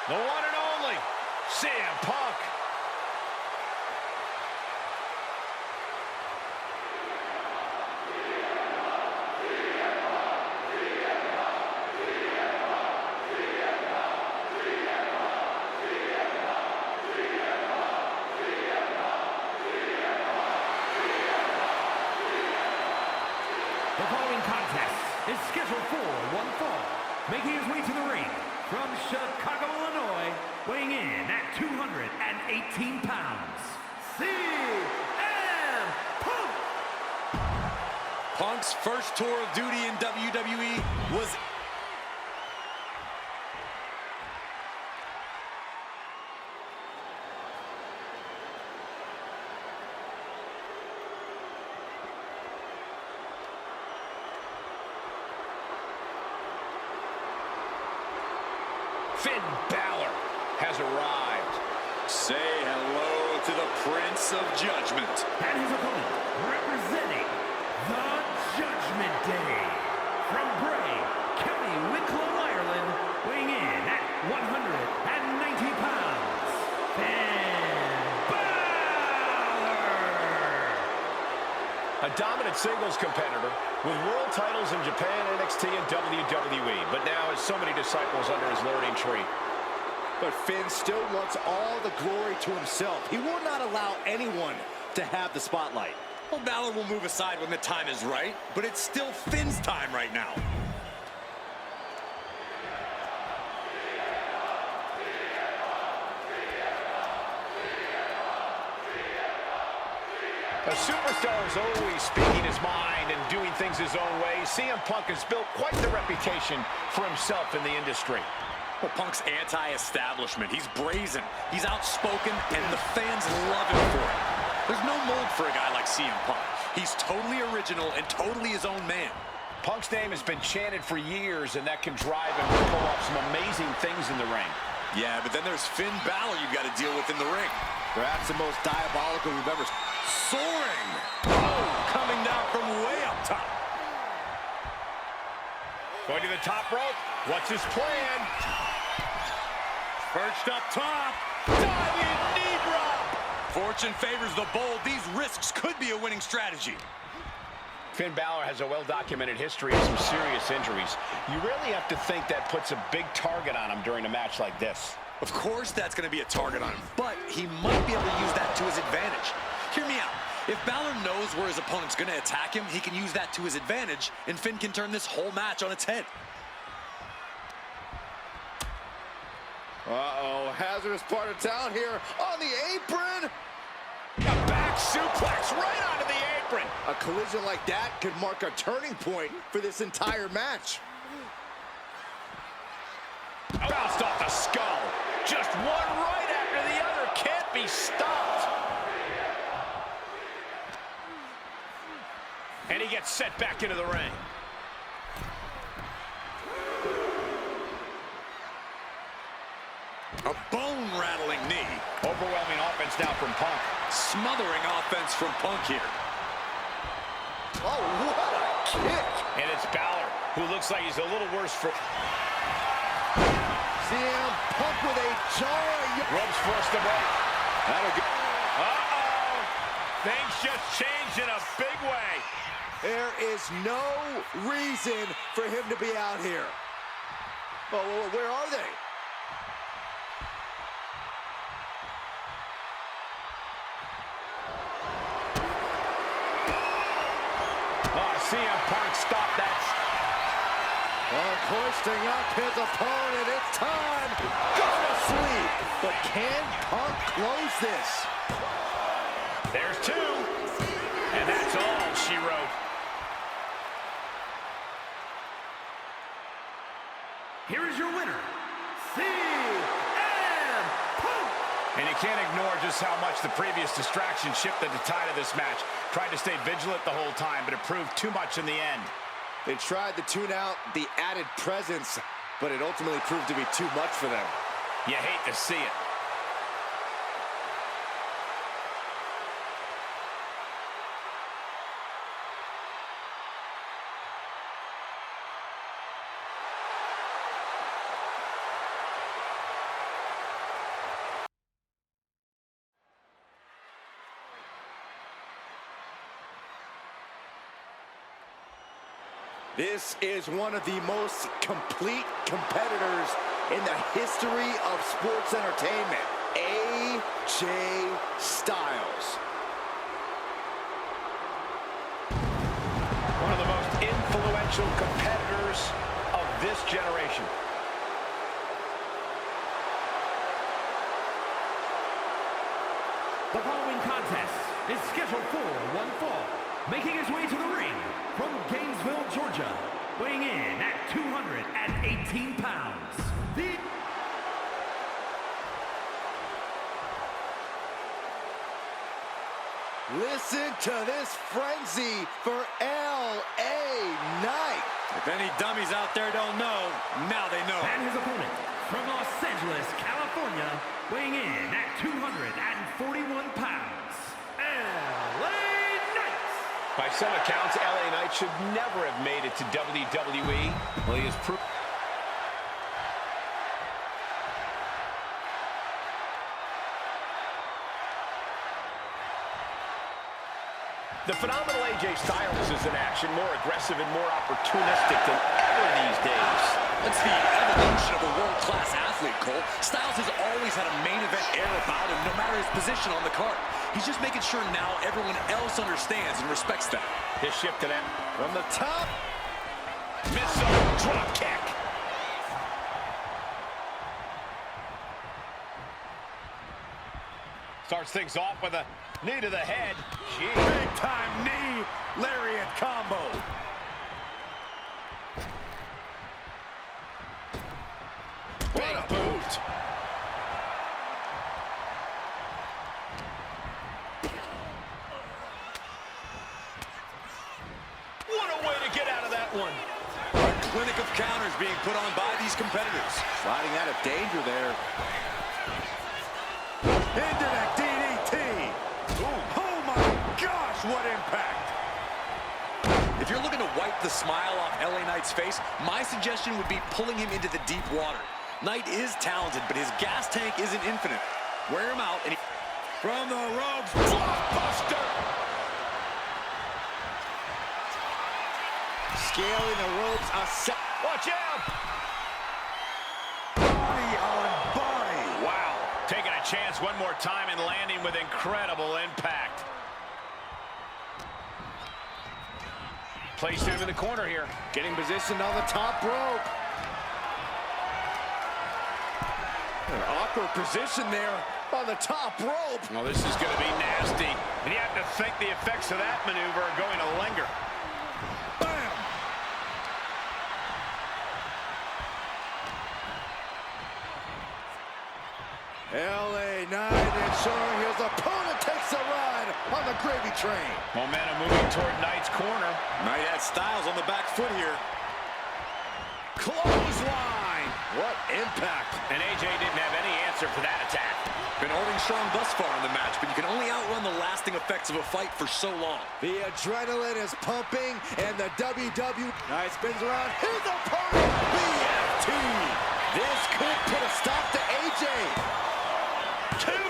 The one and only CM Punk. The following contest is scheduled for one fall. Making his way to the ring from Chicago, Illinois, weighing in at 218 pounds, CM Punk! Punk's first tour of duty in WWE was... Finn Balor has arrived. Say hello to the Prince of Judgment. And his opponent, representing the Judgment Day, from Bray, County Wicklow, Ireland, weighing in at 190 pounds, Finn Balor! A dominant singles competitor with world titles in Japan, NXT, and WWE. But now has so many disciples under his learning tree. But Finn still wants all the glory to himself. He will not allow anyone to have the spotlight. Well, Balor will move aside when the time is right, but it's still Finn's time right now. A superstar is always speaking his mind and doing things his own way. CM Punk has built quite the reputation for himself in the industry. Well, Punk's anti-establishment. He's brazen, he's outspoken, and the fans love him for it. There's no mold for a guy like CM Punk. He's totally original and totally his own man. Punk's name has been chanted for years, and that can drive him to pull off some amazing things in the ring. Yeah, but then there's Finn Balor you've got to deal with in the ring. Perhaps the most diabolical we've ever... Soaring! Oh, coming down from way up top. Going to the top rope. What's his plan? Perched up top. Diving knee drop. Fortune favors the bold. These risks could be a winning strategy. Finn Balor has a well-documented history of some serious injuries. You really have to think that puts a big target on him during a match like this. Of course that's going to be a target on him, but he might be able to use that to his advantage. Hear me out. If Balor knows where his opponent's going to attack him, he can use that to his advantage, and Finn can turn this whole match on its head. Uh-oh, hazardous part of town here on the apron. A back suplex right onto the apron. A collision like that could mark a turning point for this entire match. Bounced off the skull. Just one right after the other. Can't be stopped. And he gets set back into the ring. A bone-rattling knee. Overwhelming offense now from Punk. Smothering offense from Punk here. Oh, what a kick. And it's Balor, who looks like he's a little worse for... CM Punk with a jarring... Ropes forced to break. That'll go. Uh-oh. Things just changed in a big way. There is no reason for him to be out here. Oh, where are they? CM Punk stopped that. Hoisting up his opponent. It's time. Go to sleep. But can Punk close this? There's two. And that's all she wrote. Here is your winner, CM Punk! And you can't ignore just how much the previous distraction shifted the tide of this match. Tried to stay vigilant the whole time, but it proved too much in the end. They tried to tune out the added presence, but it ultimately proved to be too much for them. You hate to see it. This is one of the most complete competitors in the history of sports entertainment. AJ Styles. One of the most influential competitors of this generation. The following contest is scheduled for one fall. Making his way to the ring from Gainesville, Georgia, weighing in at 218 pounds. Listen to this frenzy for LA Knight. If any dummies out there don't know, now they know. And his opponent from Los Angeles, California, weighing in at 241 pounds, LA Knight. By some accounts, LA Knight should never have made it to WWE. Well, he has proved. The phenomenal AJ Styles is in action, more aggressive and more opportunistic than ever these days. It's the evolution of a world-class athlete, Cole. Styles has always had a main event air about him, no matter his position on the card. He's just making sure now everyone else understands and respects that. His shift to that. From the top. Missile drop kick. Starts things off with a knee to the head. Jeez. Big time knee lariat combo. Big boot. What a way to get out of that one. A clinic of counters being put on by these competitors. Sliding out of danger there. Into that DDT. Ooh. Oh my gosh, what impact. If you're looking to wipe the smile off LA Knight's face, my suggestion would be pulling him into the deep water. Knight is talented, but his gas tank isn't infinite. Wear him out, and From the ropes. Blockbuster. Scaling the ropes. Watch out. Body on body. Wow. Taking a chance one more time and landing with incredible impact. Placed him in the corner here. Getting positioned on the top rope. An awkward position there on the top rope. Well, this is going to be nasty. And you have to think the effects of that maneuver are going to linger. Bam! LA Knight ensuring his opponent takes a ride on the gravy train. Momentum moving toward Knight's corner. Knight had Styles on the back foot here. Clothesline. What impact. And AJ didn't have any answer for that attack. Been holding strong thus far in the match, but you can only outrun the lasting effects of a fight for so long. The adrenaline is pumping, and the WWE Knight spins around. His opponent, BFT. This could put a stop to AJ. Two.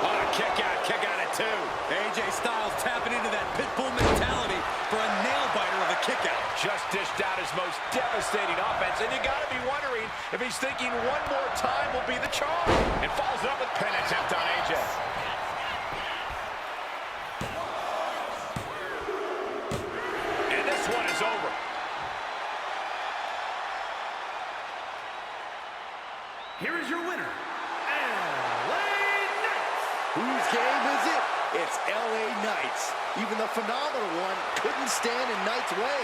On a kick out at two. AJ Styles tapping into that pitbull mentality for a nail-biter of a kick-out. Just dished out his most devastating offense, and you got to be wondering if he's thinking one more time will be the charm. And follows it up with pin attempt on AJ. And this one is over. Here is your winner, LA Knight. Whose game is it? It's LA Knight's. Even the phenomenal one couldn't stand in Knight's way.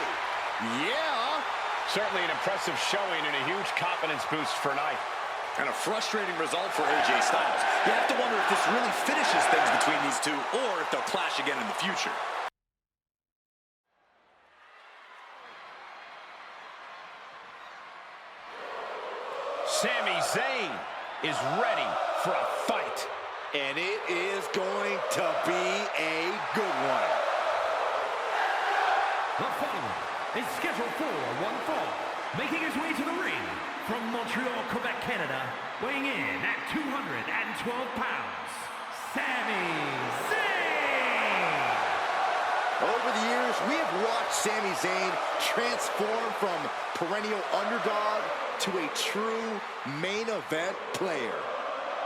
Yeah. Certainly an impressive showing and a huge confidence boost for Knight. And a frustrating result for AJ Styles. You have to wonder if this really finishes things between these two, or if they'll clash again in the future. Sami Zayn is ready for a fight. And it is going to be a good one. The following is scheduled for one fall. Making his way to the ring from Montreal, Quebec, Canada, weighing in at 212 pounds, Sami Zayn. Over the years, we have watched Sami Zayn transform from perennial underdog to a true main event player.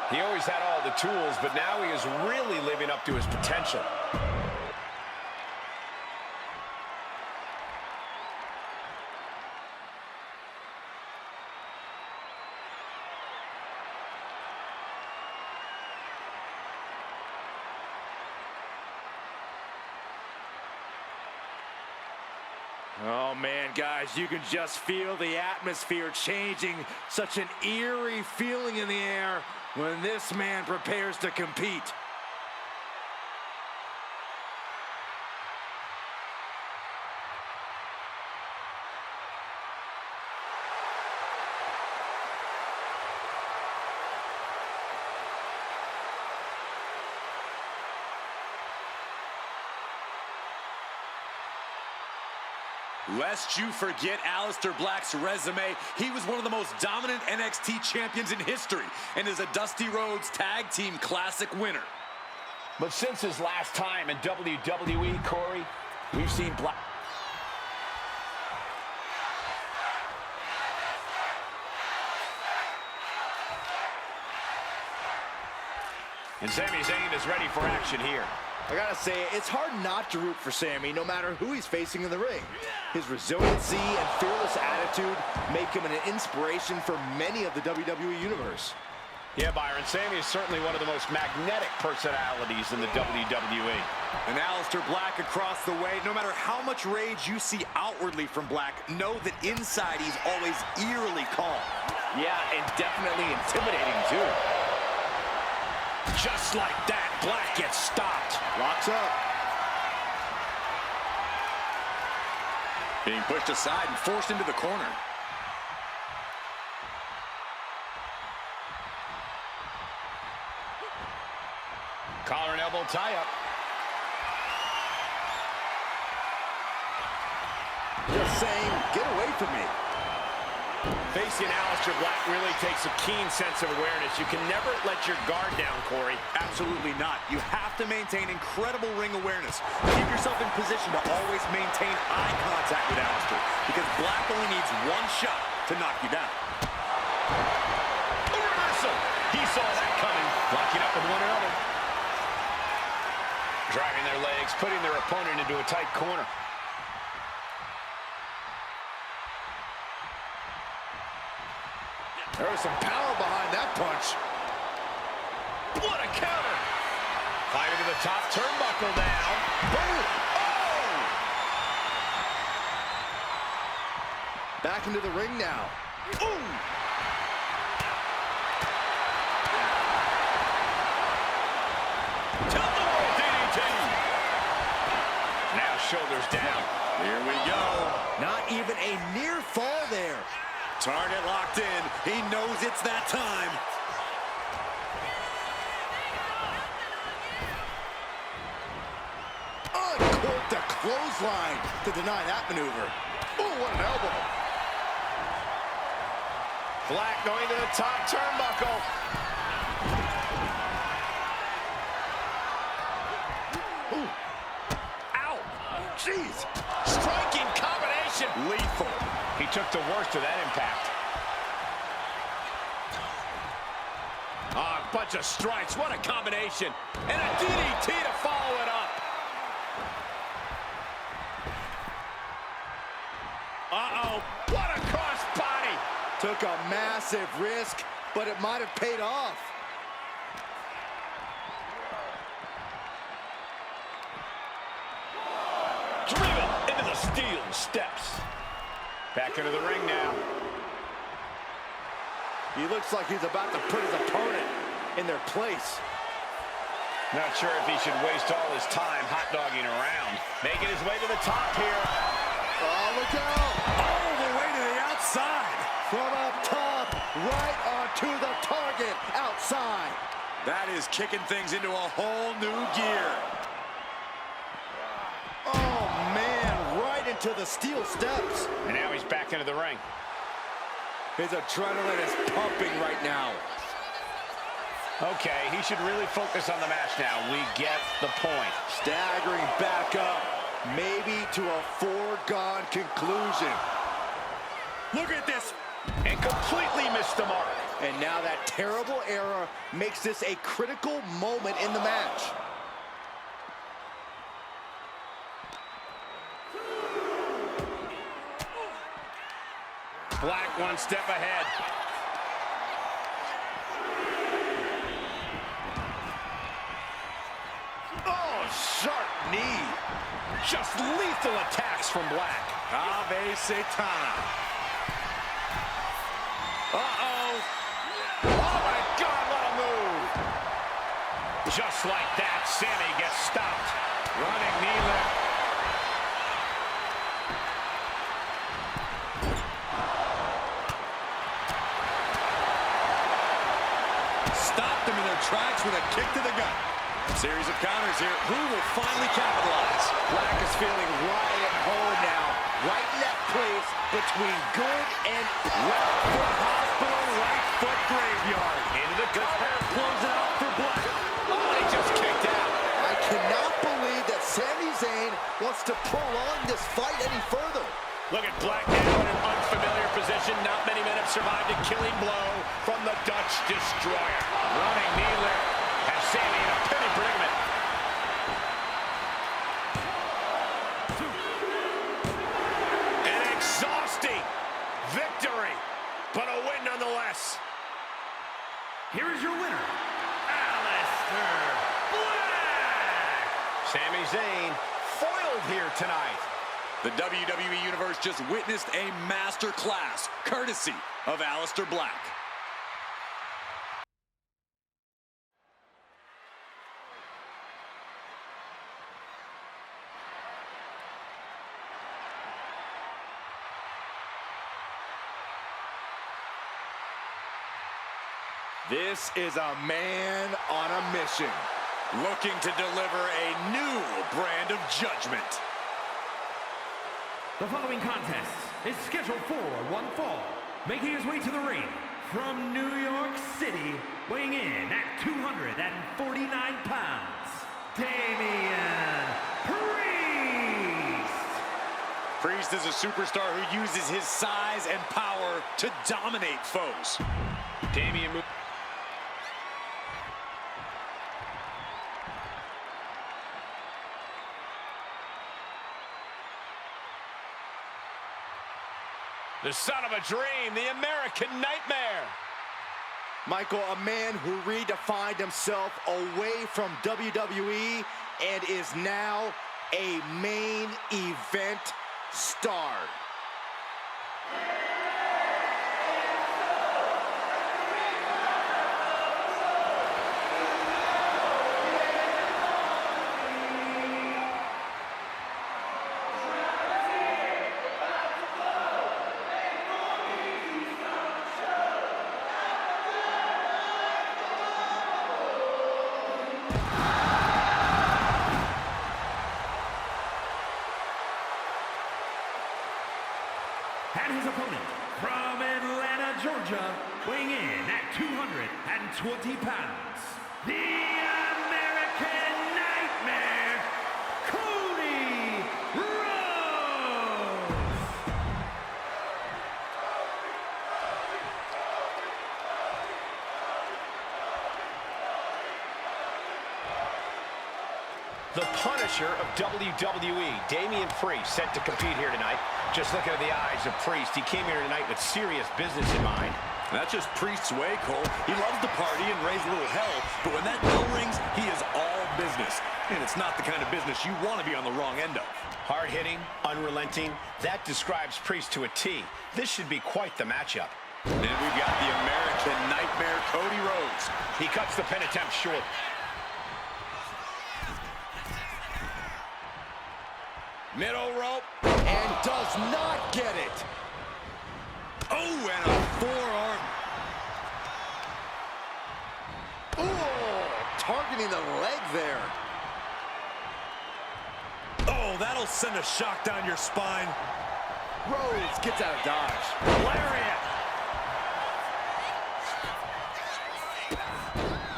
He always had all the tools, but now he is really living up to his potential. Oh man, guys, you can just feel the atmosphere changing. Such an eerie feeling in the air when this man prepares to compete. Lest you forget Aleister Black's resume, he was one of the most dominant NXT champions in history and is a Dusty Rhodes Tag Team Classic winner. But since his last time in WWE, Corey, we've seen Black. And Sami Zayn is ready for action here. I gotta say, it's hard not to root for Sami, no matter who he's facing in the ring. His resiliency and fearless attitude make him an inspiration for many of the WWE Universe. Yeah, Byron, Sami is certainly one of the most magnetic personalities in the WWE. And Aleister Black across the way, no matter how much rage you see outwardly from Black, know that inside he's always eerily calm. Yeah, and definitely intimidating too. Just like that, Black gets stopped. Locks up. Being pushed aside and forced into the corner. Collar and elbow tie-up. Just saying, get away from me. Facing Aleister Black really takes a keen sense of awareness. You can never let your guard down, Corey. Absolutely not. You have to maintain incredible ring awareness. Keep yourself in position to always maintain eye contact with Aleister, because Black only needs one shot to knock you down. A reversal. He saw that coming. Locking up with one another. Driving their legs, putting their opponent into a tight corner. There was some power behind that punch. What a counter! Climbing to the top turnbuckle now. Boom! Oh! Back into the ring now. Ooh! Tilt-a-whirl DDT! Now shoulders down. Here we go. Not even a near fall there. Target locked in. He knows it's that time. Uncorked the clothesline to deny that maneuver. Oh, what an elbow. Black going to the top turnbuckle. Ooh. Ow. Jeez. Striking combination. Lethal. He took the worst of that impact. Ah, a bunch of strikes. What a combination. And a DDT to follow it up. Uh-oh. What a crossbody. Took a massive risk, but it might have paid off. Driven into the steel steps. Back into the ring now. He looks like he's about to put his opponent in their place. Not sure if he should waste all his time hot-dogging around. Making his way to the top here. Oh, look out! All the way to the outside. From up top, right onto the target, outside. That is kicking things into a whole new gear. Oh, man, right into the steel steps. And now he's back into the ring. His adrenaline is pumping right now. Okay, he should really focus on the match now. We get the point. Staggering back up. maybe to a foregone conclusion. Look at this. And completely missed the mark. And now that terrible error makes this a critical moment in the match. Black one step ahead. Oh, sharp knee. Just lethal attacks from Black. Ave Satana. Uh-oh. Oh, my God, what a move. Just like that, Sammy gets stopped. Running knee lift. Stopped them in their tracks with a kick to the gut. Series of counters here. Who will finally capitalize? Black is feeling right at home now. Right in that place between good and Left foot hospital, right foot graveyard. Into the cover. Close it out for Black. Oh, he just kicked out. I cannot believe that Sami Zayn wants to prolong this fight any further. Look at Black now in an unfamiliar position. Not many minutes survived a killing blow from the Dutch Destroyer. Running knee lift has Sammy in a pinning predicament. An exhausting victory, but a win nonetheless. Here is your winner, Aleister Black. Sami Zayn foiled here tonight. The WWE Universe just witnessed a master class, courtesy of Aleister Black. This is a man on a mission. Looking to deliver a new brand of judgment. The following contest is scheduled for one fall. Making his way to the ring from New York City, weighing in at 249 pounds, Damian Priest. Priest is a superstar who uses his size and power to dominate foes. Damian the son of a dream, the American Nightmare. Michael, a man who redefined himself away from WWE and is now a main event star. And his opponent from Atlanta, Georgia, weighing in at 220 pounds, the American Nightmare, Cody Rhodes. The Punisher of WWE, Damian Priest, set to compete here tonight. Just looking at the eyes of Priest, he came here tonight with serious business in mind. That's just Priest's way, Cole. He loves to party and raise a little hell, but when that bell rings, he is all business. And it's not the kind of business you want to be on the wrong end of. Hard-hitting, unrelenting, that describes Priest to a T. This should be quite the matchup. And we've got the American Nightmare, Cody Rhodes. He cuts the pin attempt short. Middle rope. And does not get it. Oh, and a forearm. Oh, targeting the leg there. Oh, that'll send a shock down your spine. Rhodes gets out of dodge. Lariat.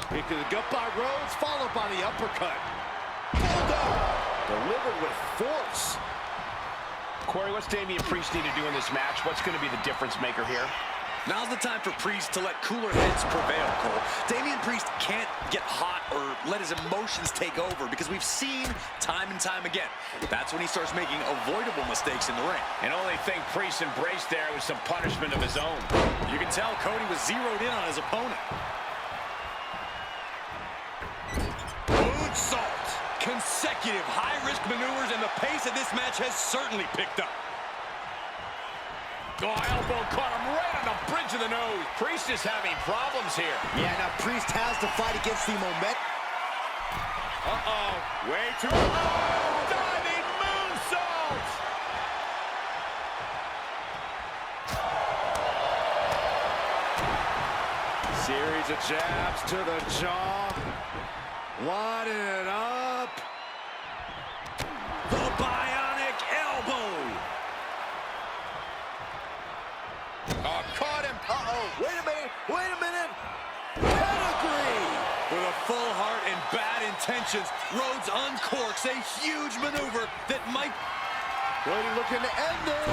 Kick to the gut by Rhodes, followed by the uppercut. Bulldog. delivered with force. Corey, what's Damian Priest need to do in this match? What's going to be the difference maker here? Now's the time for Priest to let cooler heads prevail, Cole. Damian Priest can't get hot or let his emotions take over because we've seen time and time again. That's when he starts making avoidable mistakes in the ring. And only thing Priest embraced there was some punishment of his own. You can tell Cody was zeroed in on his opponent. Moonsault. Consecutive high-risk maneuvers, and the pace of this match has certainly picked up. Oh, elbow caught him right on the bridge of the nose. Priest is having problems here. Yeah, now Priest has to fight against the momentum. Uh-oh. Way too low. Diving moonsault. Series of jabs to the jaw. Lining it up. The bionic elbow. Oh, caught him. Uh-oh. Wait a minute. Wait a minute. Pedigree. With a full heart and bad intentions, Rhodes uncorks a huge maneuver that might... Cody looking to end this.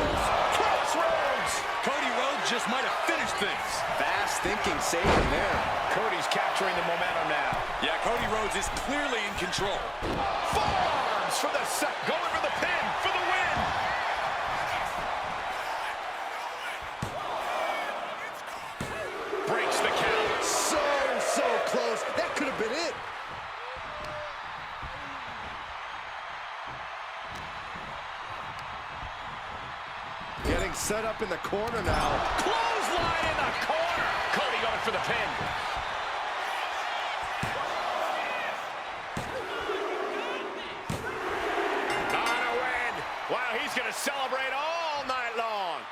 Catch Rhodes. Cody Rhodes just might have finished things. Fast thinking saved him there. Cody's capturing the momentum now. Yeah, Cody Rhodes is clearly in control. Forearms for the set. Going for the pin for the win. Breaks the count. So close. That could have been it. Getting set up in the corner now. Clothesline in the corner. Cody going for the pin. On a win. Wow, he's going to celebrate all night long.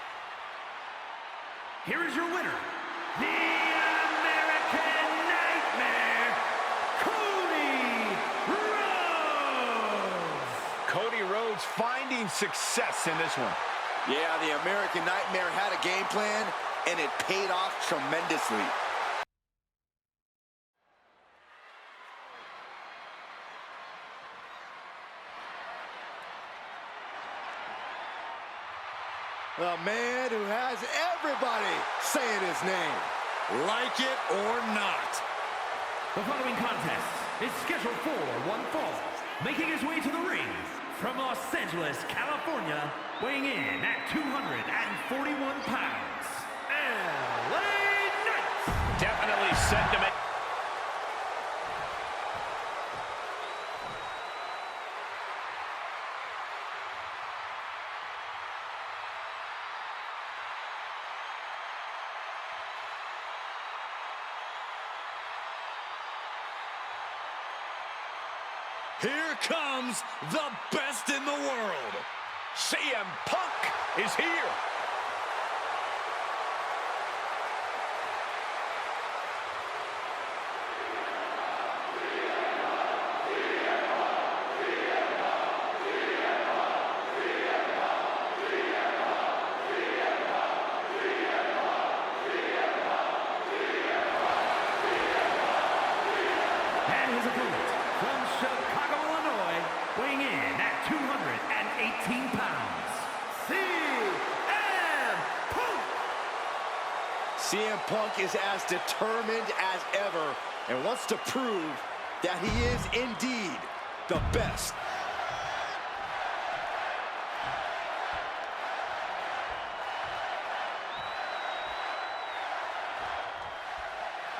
Here is your winner, the American Nightmare, Cody Rhodes. Cody Rhodes finding success in this one. Yeah, the American Nightmare had a game plan, and it paid off tremendously. The man who has everybody saying his name. Like it or not. The following contest is scheduled for one fall. Making his way to the ring from Los Angeles, California, weighing in at 241 pounds, LA Knight. Definitely sentiment. Here comes the best in the world. CM Punk is here. And his opponent from Chicago, Illinois, weighing in at 218 pounds, CM Punk. CM Punk is as determined as ever and wants to prove that he is indeed the best.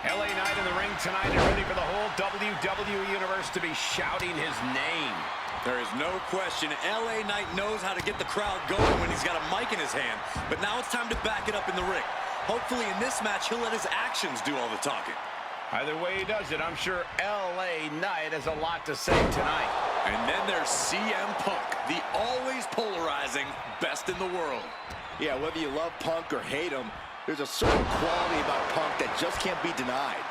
LA Knight in the ring tonight and ready for the whole WWE Universe to be shouting his name. There is no question LA Knight knows how to get the crowd going when he's got a mic in his hand, but now it's time to back it up in the ring. Hopefully in this match, he'll let his actions do all the talking. Either way he does it, I'm sure LA Knight has a lot to say tonight. And then there's CM Punk, the always polarizing best in the world. Yeah, whether you love Punk or hate him, there's a certain quality about Punk that just can't be denied.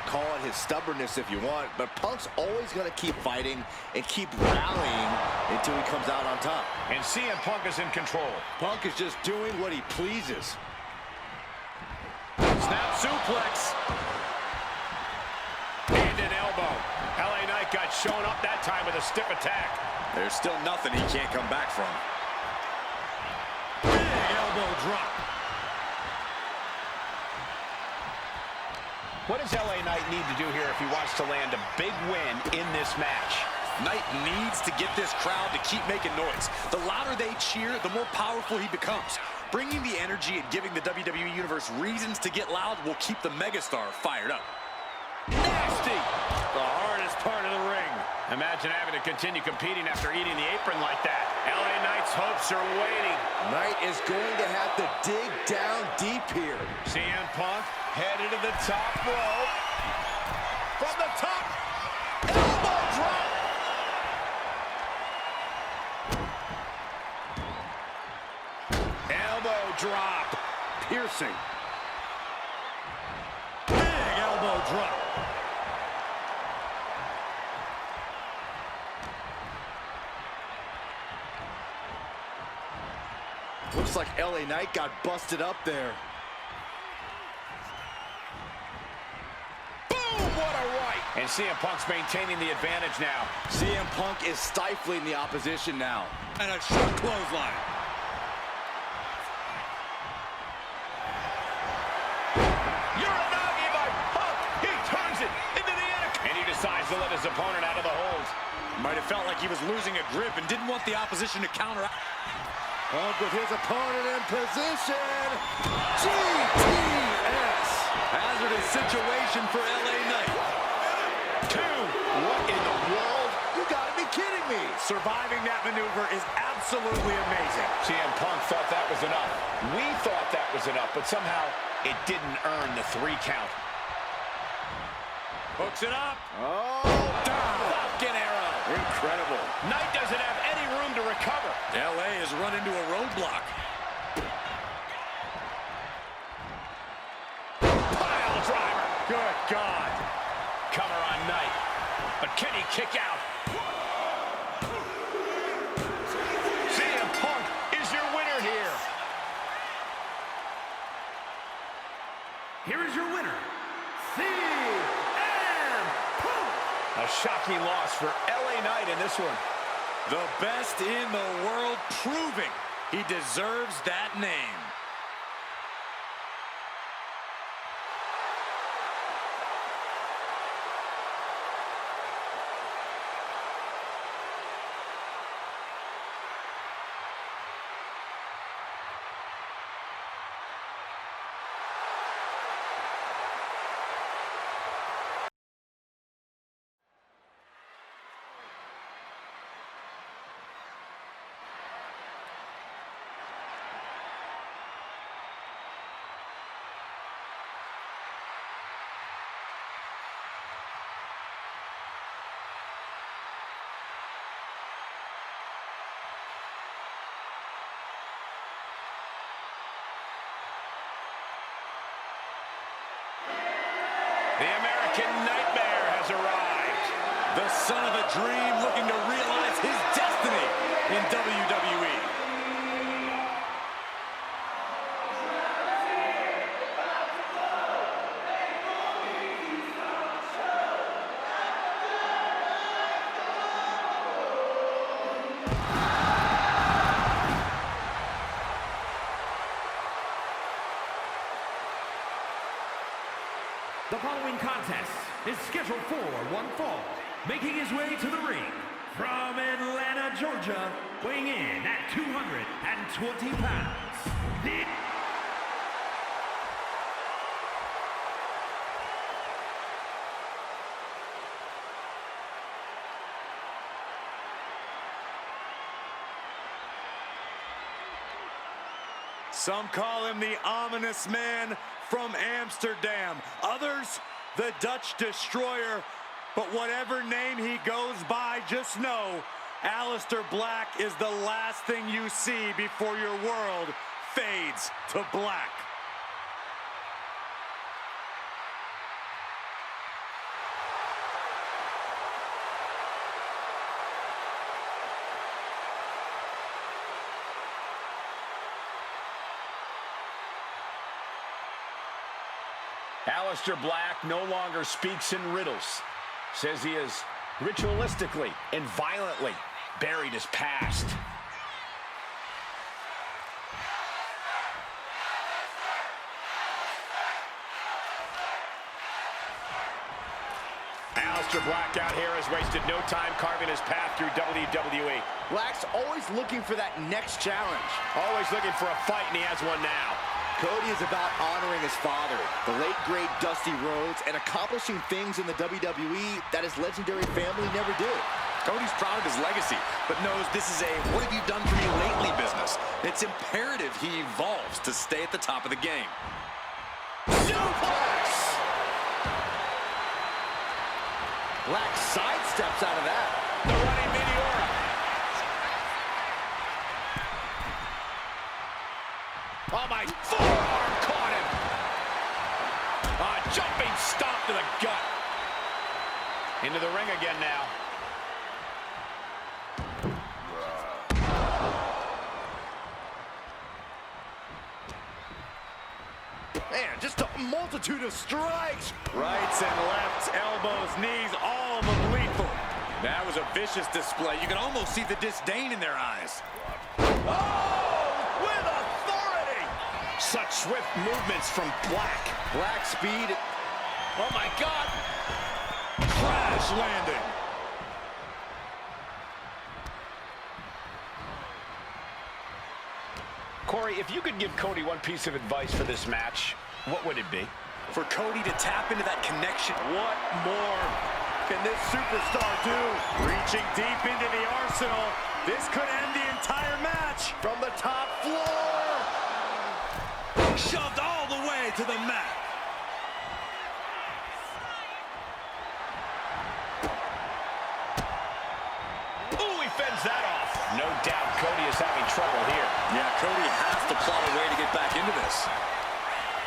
Call it his stubbornness if you want, but Punk's always going to keep fighting and keep rallying until he comes out on top. And CM Punk is in control. Punk is just doing what he pleases. Snap suplex. And an elbow. LA Knight got shown up that time with a stiff attack. There's still nothing he can't come back from. Big elbow drop. What does LA Knight need to do here if he wants to land a big win in this match? Knight needs to get this crowd to keep making noise. The louder they cheer, the more powerful he becomes. Bringing the energy and giving the WWE Universe reasons to get loud will keep the megastar fired up. Nasty! The hardest part of the ring. Imagine having to continue competing after eating the apron like that. LA Knight's hopes are waiting. Knight is going to have to dig down deep here. CM Punk headed to the top rope. From the top. Elbow drop. Elbow drop. Piercing. Big elbow drop. Looks like LA Knight got busted up there. Boom! What a right! And CM Punk's maintaining the advantage now. CM Punk is stifling the opposition now. And a short clothesline. Uranagi by Punk. He turns it into the anaconda. And he decides to let his opponent out of the hold. Might have felt like he was losing a grip and didn't want the opposition to counter. Punk with his opponent in position. GTS. Hazardous situation for LA Knight. 2. What in the world? You gotta be kidding me. Surviving that maneuver is absolutely amazing. CM Punk thought that was enough. We thought that was enough, but somehow it didn't earn the 3 count. Hooks it up. Oh, Falcon arrow. incredible. Knight doesn't have any room to recover. LA has run into a roadblock. Pile driver. Good God. Cover on Knight. But can he kick out? CM Punk is your winner here. Here is your winner, CM Punk. A shocking loss for LA Knight in this one. The best in the world, proving he deserves that name. The American Nightmare has arrived. The son of a dream looking to realize his destiny in WWE. The following contest is scheduled for one fall. Making his way to the ring from Atlanta, Georgia, weighing in at 220 pounds. Some call him the ominous man from Amsterdam. Others, the Dutch Destroyer. But whatever name he goes by, just know Aleister Black is the last thing you see before your world fades to black. Aleister Black no longer speaks in riddles. Says he is ritualistically and violently Buried his past. Aleister Black out here has wasted no time carving his path through WWE. Black's always looking for that next challenge. Always looking for a fight, and he has one now. Cody is about honoring his father, the late, great Dusty Rhodes, and accomplishing things in the WWE that his legendary family never did. Cody's proud of his legacy, but knows this is a what have you done for me lately business. It's imperative he evolves to stay at the top of the game. Suplex! Black sidesteps out of that. The running Meteora. Oh, my forearm caught him. Jumping stomp to the gut. Into the ring again now. Man, just a multitude of strikes. Rights and lefts, elbows, knees, all of them lethal. That was a vicious display. You can almost see the disdain in their eyes. Oh, with authority. Such swift movements from Black. Black speed. Oh, my God. Crash landing. Corey, if you could give Cody one piece of advice for this match, what would it be? For Cody to tap into that connection. What more can this superstar do? Reaching deep into the arsenal. This could end the entire match. From the top floor. Shoved all the way to the mat. Ooh, he fends that off. No doubt Cody is having trouble here. Yeah, Cody has to plot a way to get back into this.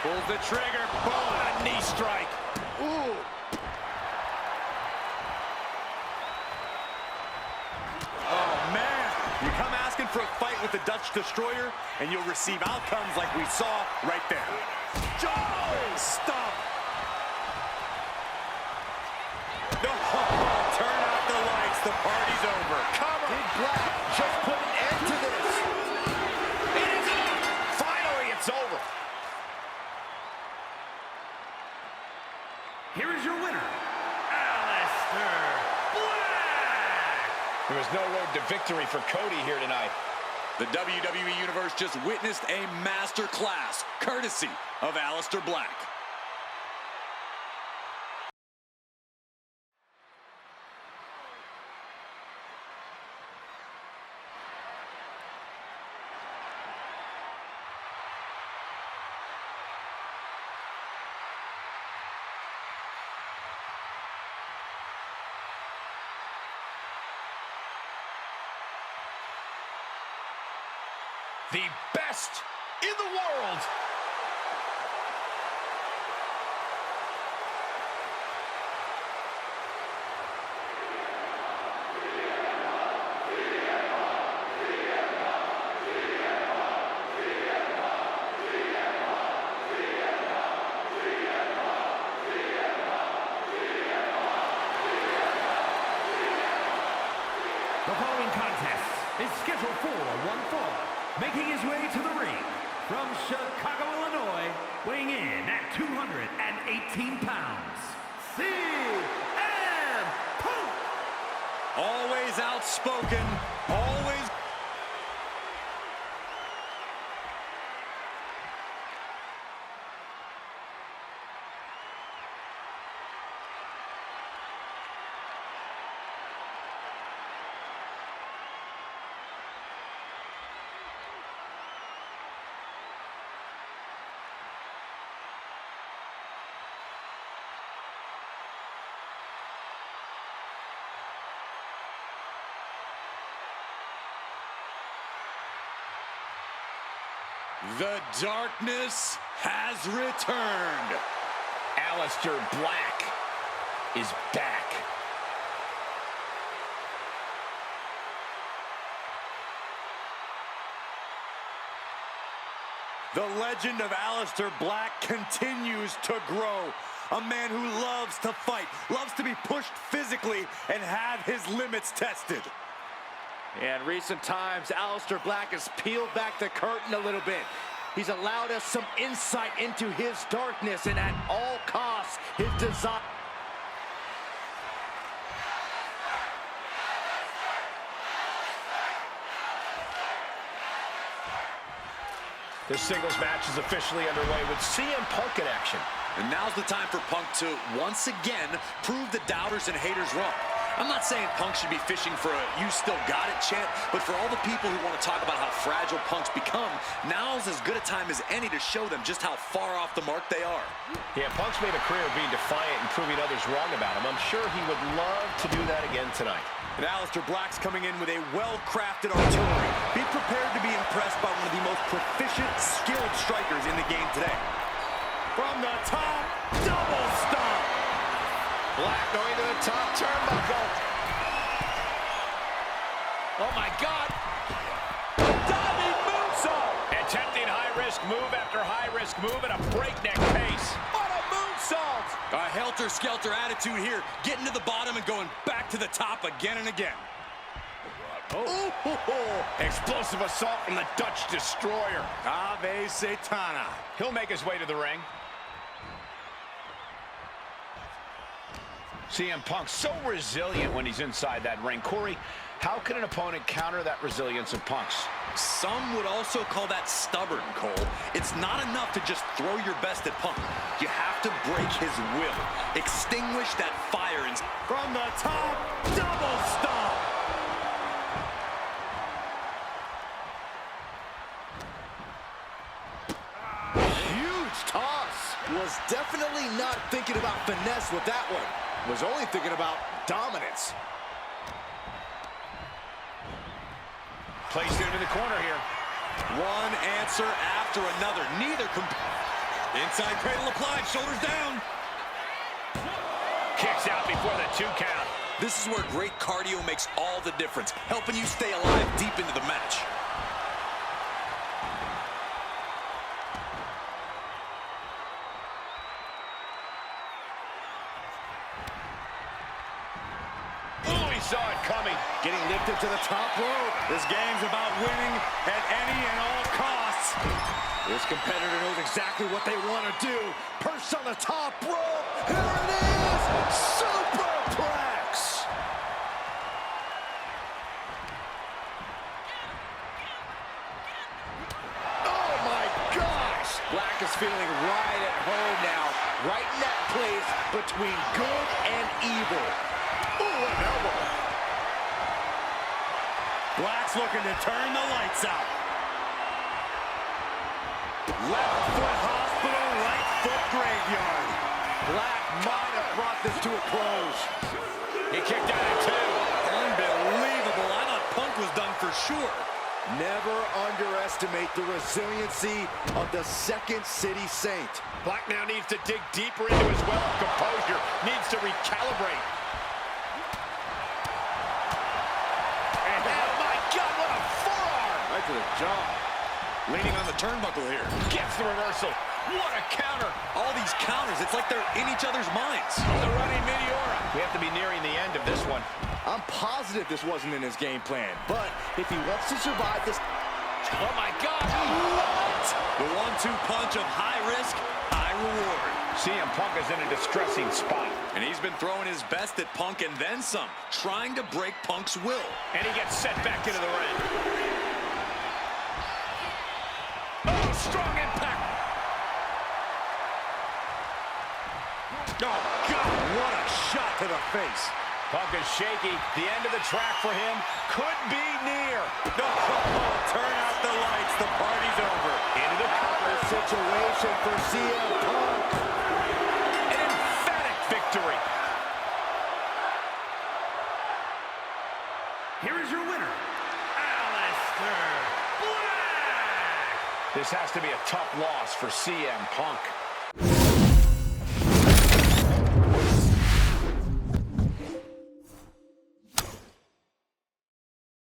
Pulls the trigger. Boom. A knee strike. Ooh. Oh, man. You come asking for a fight with the Dutch Destroyer, and you'll receive outcomes like we saw right there. Oh, Stop. No. Turn out the lights. The party's over. Come on. Big Black just put an end to this. It is over. Finally, it's over. Here is your winner, Aleister Black! There was no road to victory for Cody here tonight. The WWE Universe just witnessed a master class, courtesy of Aleister Black. The best in the world. The following contest is scheduled for one fall. Making his way to the ring from Chicago, Illinois, weighing in at 218 pounds, CM Punk! Always outspoken, always... The darkness has returned. Aleister Black is back. The legend of Aleister Black continues to grow. A man who loves to fight, loves to be pushed physically, and have his limits tested. In recent times, Aleister Black has peeled back the curtain a little bit. He's allowed us some insight into his darkness, and at all costs, his desire. This singles match is officially underway with CM Punk in action. And now's the time for Punk to, once again, prove the doubters and haters wrong. I'm not saying Punk should be fishing for a "you still got it" chant, but for all the people who want to talk about how fragile Punk's become, now's as good a time as any to show them just how far off the mark they are. Yeah, Punk's made a career of being defiant and proving others wrong about him. I'm sure he would love to do that again tonight. And Aleister Black's coming in with a well-crafted artillery. Be prepared to be impressed by one of the most proficient, skilled strikers in the game today. From the top, double stomp. Black going to the top turnbuckle. Oh my God. Diving moonsault. Attempting high-risk move after high-risk move at a breakneck pace. What a moonsault. A helter-skelter attitude here, getting to the bottom and going back to the top again and again. Oh. Explosive assault from the Dutch Destroyer. Ave Satana. He'll make his way to the ring. CM Punk so resilient when he's inside that ring. Corey, how can an opponent counter that resilience of Punk's? Some would also call that stubborn, Cole. It's not enough to just throw your best at Punk. You have to break his will. Extinguish that fire. And From the top, double stomp. Huge toss. Was definitely not thinking about finesse with that one. Was only thinking about dominance. Placed into the corner here. one answer after another. Neither inside cradle applied, shoulders down. Kicks out before the 2 count. This is where great cardio makes all the difference, helping you stay alive deep into the match. Saw it coming. Getting lifted to the top rope. This game's about winning at any and all costs. This competitor knows exactly what they want to do. Perched on the top rope. Here it is! Superplex! Oh my gosh! Black is feeling right at home now. Right in that place between good and evil. Ooh, an elbow. Black's looking to turn the lights out. Left foot hospital, right foot graveyard. Black might have brought this to a close. He kicked out at 2. Unbelievable. I thought Punk was done for sure. Never underestimate the resiliency of the Second City Saint. Black now needs to dig deeper into his well of composure. Needs to recalibrate. And oh my God, what a forearm! Right to the jaw. Leaning on the turnbuckle here. Gets the reversal. What a counter! All these counters, it's like they're in each other's minds. The running Meteora. We have to be nearing the end of this one. I'm positive this wasn't in his game plan, but if he wants to survive this... Oh my God! What? The 1-2 punch of high risk, high reward. CM Punk is in a distressing spot. And he's been throwing his best at Punk and then some, trying to break Punk's will. And he gets set back into the ring. Oh, strong impact! Oh, God, what a shot to the face. Punk is shaky. The end of the track for him could be near. Oh, turn out the lights. The party's over. Into the cover. Situation for CM Punk. An emphatic victory. Here is your winner, Aleister Black. This has to be a tough loss for CM Punk.